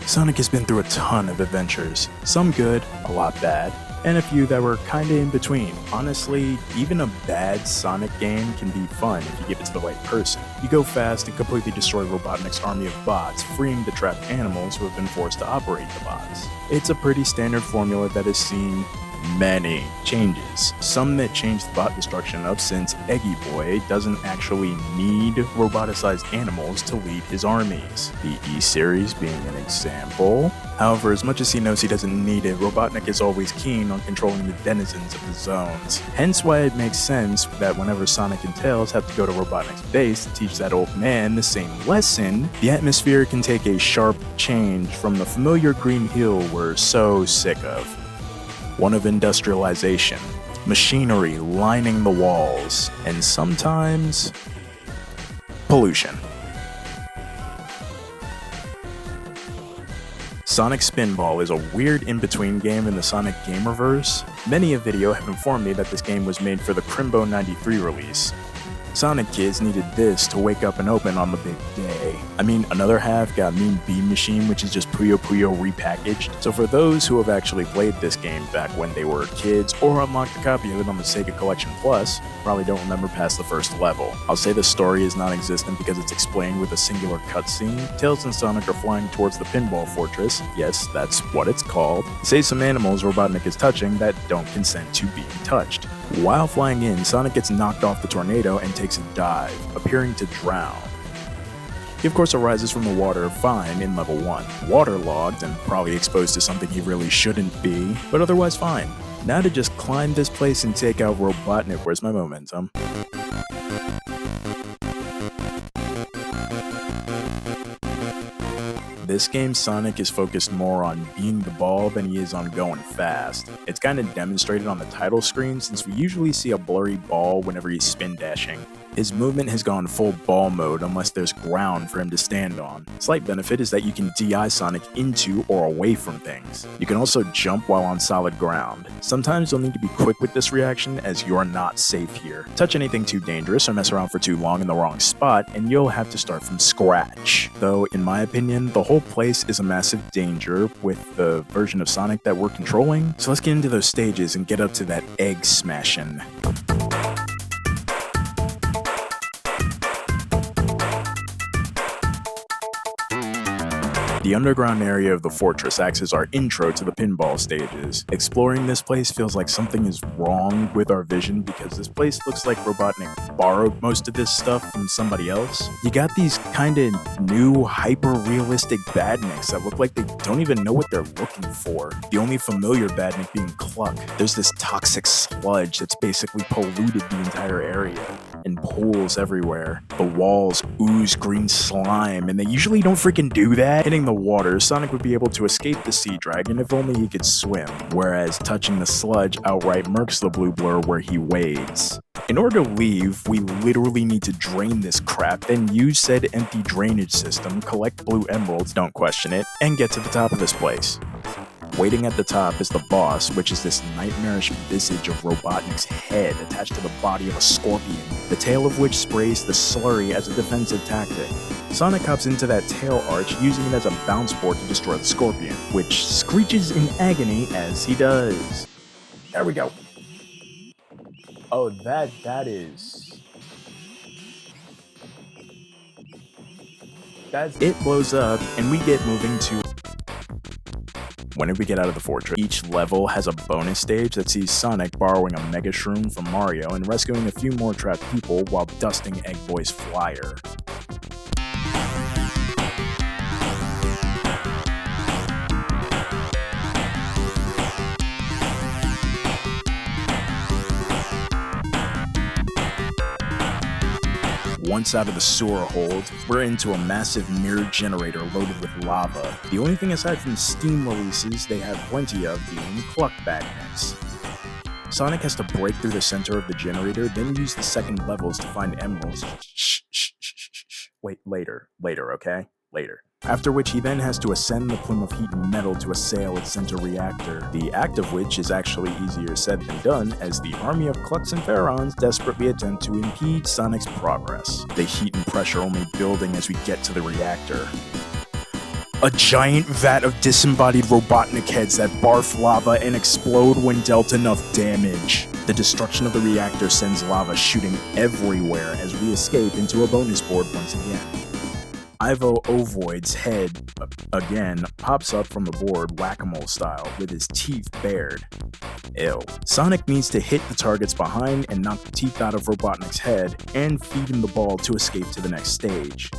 Sonic has been through a ton of adventures, some good, a lot bad, and a few that were kinda in between. Honestly, even a bad Sonic game can be fun if you give it to the right person. You go fast and completely destroy Robotnik's army of bots, freeing the trapped animals who have been forced to operate the bots. It's a pretty standard formula that has seen many changes. Some that change the bot destruction up, since Eggy Boy doesn't actually need roboticized animals to lead his armies, the E-Series being an example. However, as much as he knows he doesn't need it, Robotnik is always keen on controlling the denizens of the zones. Hence why it makes sense that whenever Sonic and Tails have to go to Robotnik's base to teach that old man the same lesson, the atmosphere can take a sharp change from the familiar green hill we're so sick of. One of industrialization, machinery lining the walls, and sometimes pollution. Sonic Spinball is a weird in-between game in the Sonic gamerverse. Many a video have informed me that this game was made for the Crimbo 93 release. Sonic kids needed this to wake up and open on the big day. I mean, another half got Mean Bean Machine, which is just Puyo Puyo repackaged. So for those who have actually played this game back when they were kids or unlocked a copy of it on the Sega Collection Plus, probably don't remember past the first level. I'll say the story is non-existent because it's explained with a singular cutscene. Tails and Sonic are flying towards the pinball fortress. Yes, that's what it's called. Save some animals Robotnik is touching that don't consent to being touched. While flying in, Sonic gets knocked off the tornado and takes a dive, appearing to drown. He of course arises from the water fine in level 1, waterlogged and probably exposed to something he really shouldn't be, but otherwise fine. Now to just climb this place and take out Robotnik. Where's my momentum? This game, Sonic is focused more on being the ball than he is on going fast. It's kind of demonstrated on the title screen since we usually see a blurry ball whenever he's spin dashing. His movement has gone full ball mode unless there's ground for him to stand on. Slight benefit is that you can DI Sonic into or away from things. You can also jump while on solid ground. Sometimes you'll need to be quick with this reaction as you're not safe here. Touch anything too dangerous or mess around for too long in the wrong spot and you'll have to start from scratch. Though, in my opinion, the whole place is a massive danger with the version of Sonic that we're controlling. So let's get into those stages and get up to that egg smashing. The underground area of the fortress acts as our intro to the pinball stages. Exploring this place feels like something is wrong with our vision because this place looks like Robotnik borrowed most of this stuff from somebody else. You got these kinda new hyper-realistic badniks that look like they don't even know what they're looking for. The only familiar badnik being Cluck. There's this toxic sludge that's basically polluted the entire area, and pools everywhere. The walls ooze green slime, and they usually don't freaking do that. Hitting the water, Sonic would be able to escape the sea dragon if only he could swim, whereas touching the sludge outright murks the blue blur where he wades. In order to leave, we literally need to drain this crap, then use said empty drainage system, collect blue emeralds, don't question it, and get to the top of this place. Waiting at the top is the boss, which is this nightmarish visage of Robotnik's head attached to the body of a scorpion, the tail of which sprays the slurry as a defensive tactic. Sonic hops into that tail arch, using it as a bounce board to destroy the scorpion, which screeches in agony as he does. There we go. Oh, that is... It blows up, and we get moving to... Whenever we get out of the fortress, each level has a bonus stage that sees Sonic borrowing a Mega Shroom from Mario and rescuing a few more trapped people while dusting Egg Boy's flyer. Once out of the sewer hold, we're into a massive mirror generator loaded with lava. The only thing aside from steam releases they have plenty of being Cluck badniks. Sonic has to break through the center of the generator, then use the second levels to find emeralds. Wait, later, okay? Later. After which he then has to ascend the plume of heat and metal to assail its center reactor, the act of which is actually easier said than done, as the army of Clucks and Pharaons desperately attempt to impede Sonic's progress, the heat and pressure only building as we get to the reactor. A giant vat of disembodied Robotnik heads that barf lava and explode when dealt enough damage. The destruction of the reactor sends lava shooting everywhere as we escape into a bonus board once again. Ivo Ovoid's head, again, pops up from the board whack-a-mole style with his teeth bared. Ew. Sonic needs to hit the targets behind and knock the teeth out of Robotnik's head and feed him the ball to escape to the next stage.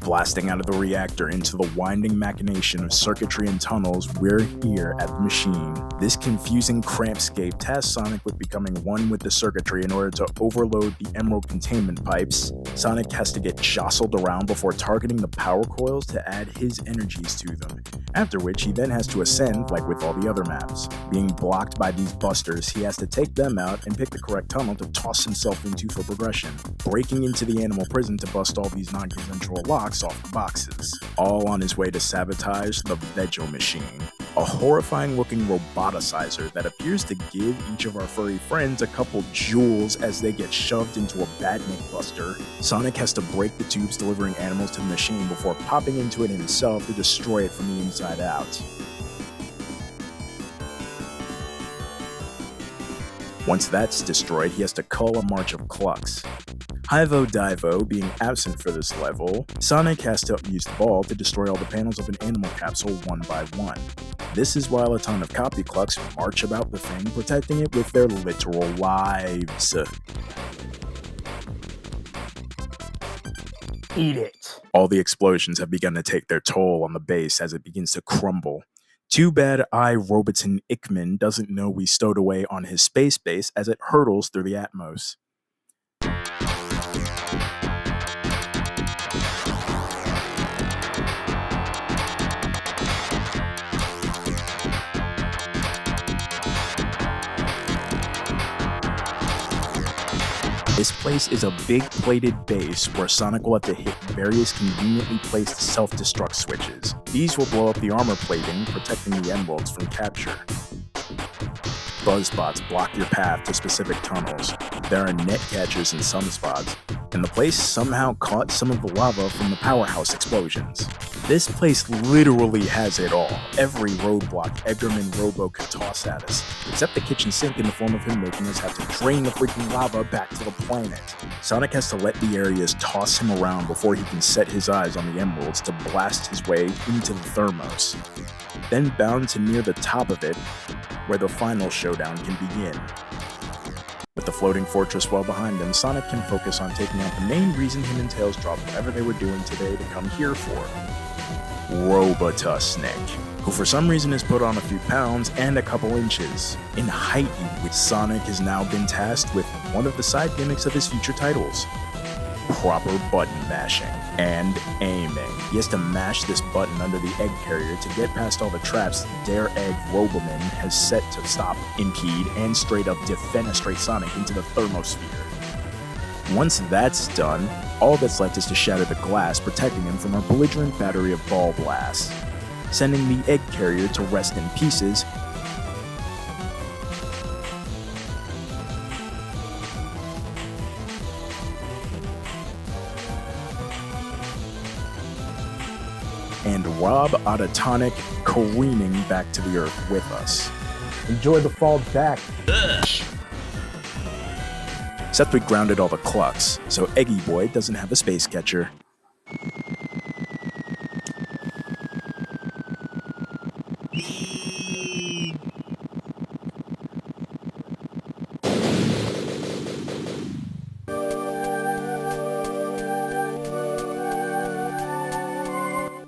Blasting out of the reactor into the winding machination of circuitry and tunnels, we're here at the machine. This confusing crampscape tasks Sonic with becoming one with the circuitry in order to overload the emerald containment pipes. Sonic has to get jostled around before targeting the power coils to add his energies to them, after which he then has to ascend like with all the other maps. Being blocked by these busters, he has to take them out and pick the correct tunnel to toss himself into for progression, breaking into the animal prison to bust all these non-consensual locks off the boxes, all on his way to sabotage the Veggie machine, a horrifying looking roboticizer that appears to give each of our furry friends a couple joules as they get shoved into a badnik buster. Sonic has to break the tubes delivering animals to the machine before popping into it himself to destroy it from the inside out. Once that's destroyed, he has to cull a march of clucks. Ivo Divo being absent for this level, Sonic has to use the ball to destroy all the panels of an animal capsule one by one. This is while a ton of copy clucks march about the thing, protecting it with their literal lives. Eat it. All the explosions have begun to take their toll on the base as it begins to crumble. Too bad Robotin Ickman doesn't know we stowed away on his space base as it hurtles through the Atmos. This place is a big plated base where Sonic will have to hit various conveniently placed self-destruct switches. These will blow up the armor plating, protecting the emeralds from capture. Buzzbots block your path to specific tunnels. There are net catchers in some spots, and the place somehow caught some of the lava from the powerhouse explosions. This place literally has it all. Every roadblock Eggerman Robo could toss at us, except the kitchen sink in the form of him making us have to drain the freaking lava back to the planet. Sonic has to let the areas toss him around before he can set his eyes on the emeralds to blast his way into the thermos. Then bound to near the top of it, where the final showdown can begin. With the floating fortress well behind him, Sonic can focus on taking out the main reason him and Tails dropped whatever they were doing today to come here for. Roboticizer, who for some reason has put on a few pounds and a couple inches. In height, which Sonic has now been tasked with one of the side gimmicks of his future titles. Proper button mashing and aiming. He has to mash this button under the egg carrier to get past all the traps Dare Egg Roboman has set to stop, impede, and straight up defenestrate Sonic into the thermosphere. Once that's done, all that's left is to shatter the glass protecting him from a belligerent battery of ball blasts, sending the egg carrier to rest in pieces. And Rob Ottatonic careening back to the Earth with us. Enjoy the fall back. Except we grounded all the clucks, so Eggy Boy doesn't have a space catcher.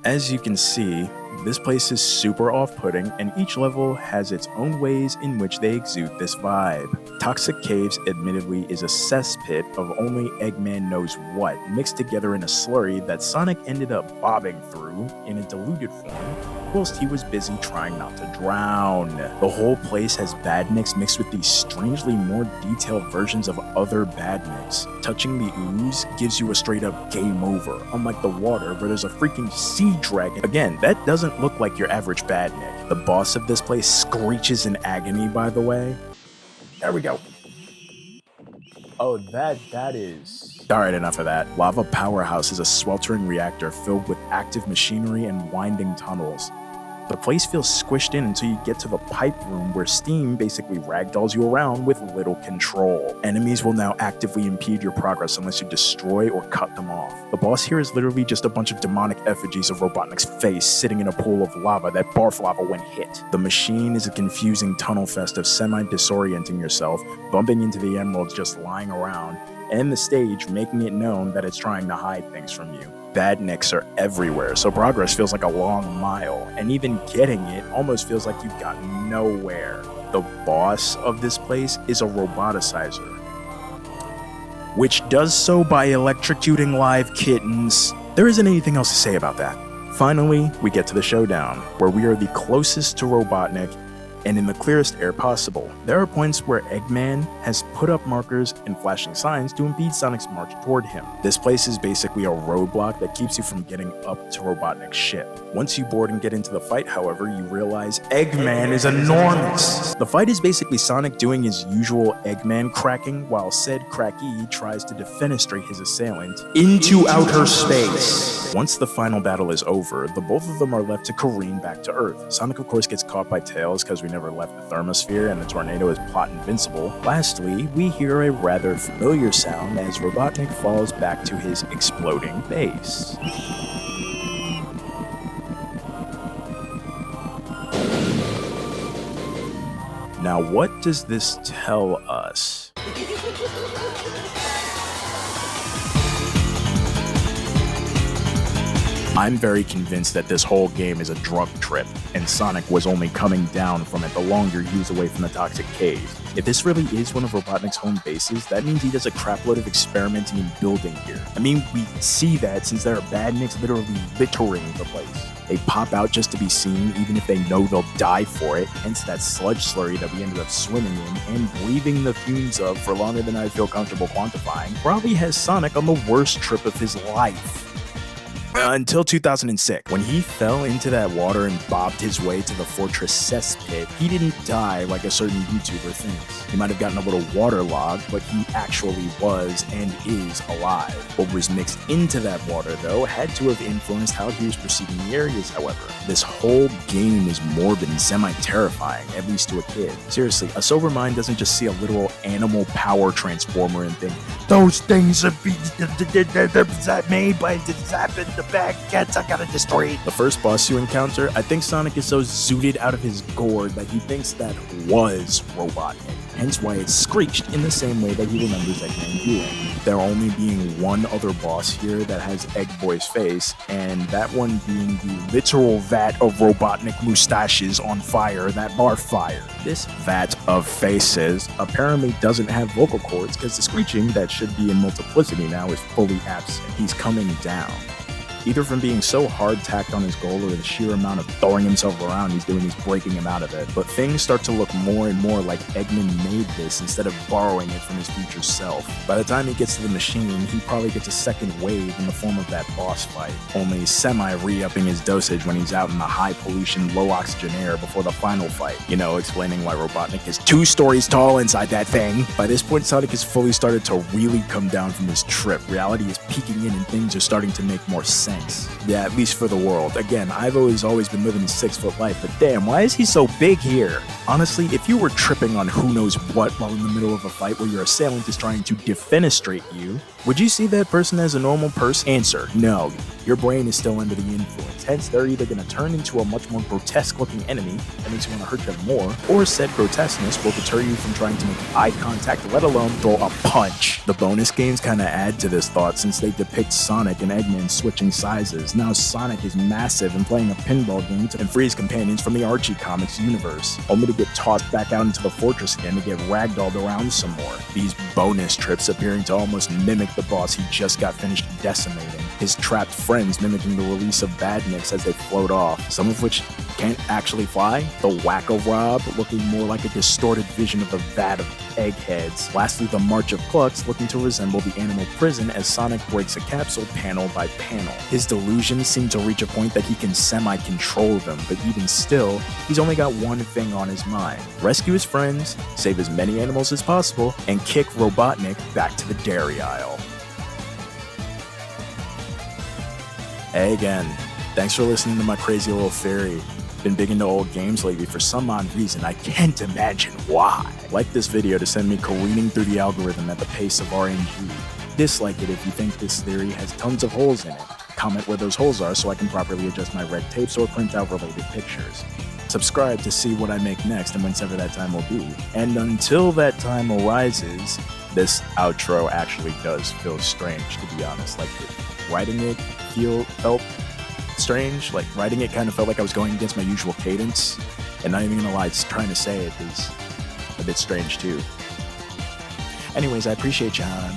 As you can see, this place is super off-putting, and each level has its own ways in which they exude this vibe. Toxic Caves admittedly is a cesspit of only Eggman knows what, mixed together in a slurry that Sonic ended up bobbing through in a diluted form, whilst he was busy trying not to drown. The whole place has badniks mixed with these strangely more detailed versions of other badniks. Touching the ooze gives you a straight up game over, unlike the water where there's a freaking sea dragon. Again, that doesn't look like your average badnik. The boss of this place screeches in agony, by the way. There we go. Oh, that is... Alright, enough of that. Lava Powerhouse is a sweltering reactor filled with active machinery and winding tunnels. The place feels squished in until you get to the pipe room where steam basically ragdolls you around with little control. Enemies will now actively impede your progress unless you destroy or cut them off. The boss here is literally just a bunch of demonic effigies of Robotnik's face sitting in a pool of lava that barf lava when hit. The machine is a confusing tunnel fest of semi-disorienting yourself, bumping into the emeralds just lying around, and the stage making it known that it's trying to hide things from you. Bad nicks are everywhere, so progress feels like a long mile, and even getting it almost feels like you've gotten nowhere. The boss of this place is a roboticizer, which does so by electrocuting live kittens. There isn't anything else to say about that. Finally, we get to the showdown, where we are the closest to Robotnik and in the clearest air possible. There are points where Eggman has put up markers and flashing signs to impede Sonic's march toward him. This place is basically a roadblock that keeps you from getting up to Robotnik's ship. Once you board and get into the fight, however, you realize Eggman is enormous. The fight is basically Sonic doing his usual Eggman cracking, while said cracky tries to defenestrate his assailant into outer space. Once the final battle is over, the both of them are left to careen back to Earth. Sonic, of course, gets caught by Tails because we never left the thermosphere and the tornado is plot invincible. Lastly, we hear a rather familiar sound as Robotnik falls back to his exploding base. Now, what does this tell us? I'm very convinced that this whole game is a drug trip, and Sonic was only coming down from it the longer he was away from the toxic cave. If this really is one of Robotnik's home bases, that means he does a crapload of experimenting and building here. I mean, we see that since there are badniks literally littering the place. They pop out just to be seen, even if they know they'll die for it, hence that sludge slurry that we ended up swimming in and breathing the fumes of for longer than I feel comfortable quantifying, probably has Sonic on the worst trip of his life. Until 2006, when he fell into that water and bobbed his way to the fortress cesspit, he didn't die like a certain YouTuber thinks. He might have gotten a little waterlogged, but he actually was and is alive. What was mixed into that water, though, had to have influenced how he was perceiving the areas, however. This whole game is morbid and semi-terrifying, at least to a kid. Seriously, a sober mind doesn't just see a literal animal power transformer and think, those things are made by the bad cats, I gotta destroy it. The first boss you encounter, I think Sonic is so zooted out of his gourd that he thinks that was Robotnik, hence why it's screeched in the same way that he remembers Eggman doing. There only being one other boss here that has Egg Boy's face, and that one being the literal vat of Robotnik mustaches on fire that barf fire. This vat of faces apparently doesn't have vocal cords because the screeching that should be in multiplicity now is fully absent. He's coming down. Either from being so hard-tacked on his goal or the sheer amount of throwing himself around he's doing, he's breaking him out of it. But things start to look more and more like Eggman made this instead of borrowing it from his future self. By the time he gets to the machine, he probably gets a second wave in the form of that boss fight, only semi-re-upping his dosage when he's out in the high-pollution, low-oxygen air before the final fight. You know, explaining why Robotnik is 2 stories tall inside that thing. By this point, Sonic has fully started to really come down from his trip. Reality is peeking in and things are starting to make more sense. Yeah, at least for the world. Again, I've always been living a 6-foot life, but damn, why is he so big here? Honestly, if you were tripping on who knows what while in the middle of a fight where your assailant is trying to defenestrate you, would you see that person as a normal person? Answer, no. Your brain is still under the influence. Hence, they're either going to turn into a much more grotesque-looking enemy that makes you want to hurt them more, or said grotesqueness will deter you from trying to make eye contact, let alone throw a punch. The bonus games kind of add to this thought since they depict Sonic and Eggman switching sizes. Now Sonic is massive and playing a pinball game to free his companions from the Archie Comics universe, only to get tossed back out into the fortress again to get ragdolled around some more. These bonus trips appearing to almost mimic the boss he just got finished decimating. his trapped friends mimicking the release of badniks as they float off, some of which can't actually fly, the Whack-A-Rob looking more like a distorted vision of a vat of eggheads. Lastly, the March of Clucks looking to resemble the animal prison as Sonic breaks a capsule panel by panel. His delusions seem to reach a point that he can semi-control them, but even still, he's only got one thing on his mind: rescue his friends, save as many animals as possible, and kick Robotnik back to the dairy aisle. Hey again, thanks for listening to my crazy little theory. Been big into old games lately for some odd reason, I can't imagine why. Like this video to send me careening through the algorithm at the pace of RNG. Dislike it if you think this theory has tons of holes in it. Comment where those holes are so I can properly adjust my red tapes or print out related pictures. Subscribe to see what I make next and whenever that time will be. And until that time arises, this outro actually does feel strange, to be honest. Like, writing it felt strange. Like, writing it kind of felt like I was going against my usual cadence, and not even gonna lie, trying to say it is a bit strange too. Anyways, I appreciate you, Han.